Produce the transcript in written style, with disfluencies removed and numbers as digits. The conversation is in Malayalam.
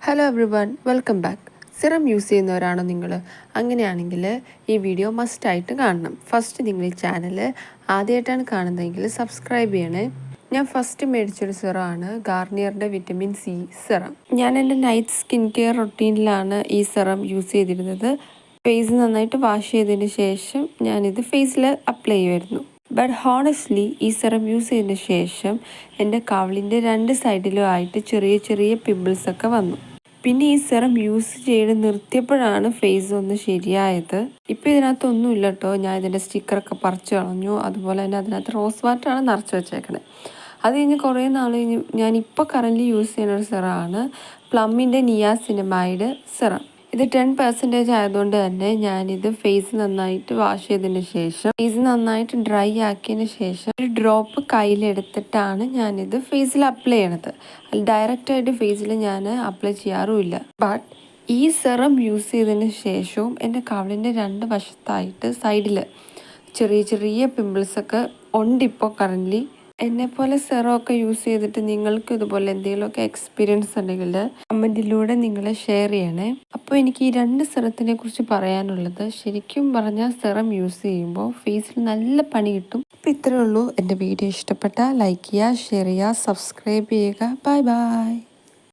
Hello everyone, welcome back. Serum use ചെയ്യുന്നവരാണോ നിങ്ങൾ? അങ്ങനെയാണെങ്കിൽ ഈ വീഡിയോ മസ്റ്റായിട്ട് കാണണം. ഫസ്റ്റ് നിങ്ങൾ ചാനൽ ആദ്യമായിട്ടാണ് കാണുന്നതെങ്കിൽ സബ്സ്ക്രൈബ് ചെയ്യണേ. ഞാൻ ഫസ്റ്റ് മേടിച്ചൊരു സിറമാണ് ഗാർണിയറിൻ്റെ വിറ്റമിൻ സി സിറം. ഞാൻ എൻ്റെ നൈറ്റ് സ്കിൻ കെയർ റൊട്ടീനിലാണ് ഈ സിറം യൂസ് ചെയ്തിരുന്നത്. ഫേസ് നന്നായിട്ട് വാഷ് ചെയ്തതിന് ശേഷം ഞാനിത് ഫേസിൽ അപ്ലൈ ചെയ്യുമായിരുന്നു. ബട്ട് ഹോണസ്റ്റ്ലി ഈ സിറം യൂസ് ചെയ്തതിന് ശേഷം എൻ്റെ കവിളിൻ്റെ രണ്ട് സൈഡിലും ആയിട്ട് ചെറിയ ചെറിയ പിമ്പിൾസൊക്കെ വന്നു. പിന്നെ ഈ സിറം യൂസ് ചെയ്ത് നിർത്തിയപ്പോഴാണ് ഫേസ് ഒന്ന് ശരിയായത്. ഇപ്പോൾ ഇതിനകത്തൊന്നും ഇല്ല കേട്ടോ. ഞാൻ ഇതിൻ്റെ സ്റ്റിക്കറൊക്കെ പറിച്ചു കളഞ്ഞു. അതുപോലെ തന്നെ അതിനകത്ത് റോസ് വാട്ടറാണ് നിറച്ച് വെച്ചേക്കണേ. അത് കഴിഞ്ഞ് കുറേ നാൾ കഴിഞ്ഞ് ഞാനിപ്പോൾ കറൻ്റ് യൂസ് ചെയ്യുന്ന ഒരു സിറമാണ് പ്ലമ്മിൻ്റെ നിയാസിനമൈഡ് സിറം. ഇത് 10% ആയതുകൊണ്ട് തന്നെ ഞാനിത് ഫേസ് നന്നായിട്ട് വാഷ് ചെയ്തതിന് ശേഷം ഫേസ് നന്നായിട്ട് ഡ്രൈ ആക്കിയതിന് ശേഷം ഒരു ഡ്രോപ്പ് കയ്യിലെടുത്തിട്ടാണ് ഞാനിത് ഫേസിൽ അപ്ലൈ ചെയ്യണത്. ഡയറക്റ്റായിട്ട് ഫേസിൽ ഞാൻ അപ്ലൈ ചെയ്യാറുമില്ല. ബട്ട് ഈ സിറം യൂസ് ചെയ്തതിന് ശേഷവും എൻ്റെ കവിളിൻ്റെ രണ്ട് വശത്തായിട്ട് സൈഡിൽ ചെറിയ ചെറിയ പിമ്പിൾസൊക്കെ ഉണ്ട്. ഇപ്പോൾ കറൻ്റ്ലി എന്നെപ്പോലെ സിറമൊക്കെ യൂസ് ചെയ്തിട്ട് നിങ്ങൾക്ക് ഇതുപോലെ എന്തെങ്കിലുമൊക്കെ എക്സ്പീരിയൻസ് ഉണ്ടെങ്കിൽ കമൻറ്റിലൂടെ നിങ്ങൾ ഷെയർ ചെയ്യണേ. അപ്പോൾ എനിക്ക് ഈ രണ്ട് സിറത്തിനെ കുറിച്ച് പറയാനുള്ളത്, ശരിക്കും പറഞ്ഞാൽ സിറം യൂസ് ചെയ്യുമ്പോൾ ഫേസിൽ നല്ല പണി കിട്ടും. അപ്പോൾ ഇത്രയേ ഉള്ളൂ. എൻ്റെ വീഡിയോ ഇഷ്ടപ്പെട്ടാൽ ലൈക്ക് ചെയ്യുക, ഷെയർ ചെയ്യുക, സബ്സ്ക്രൈബ് ചെയ്യുക. Bye bye.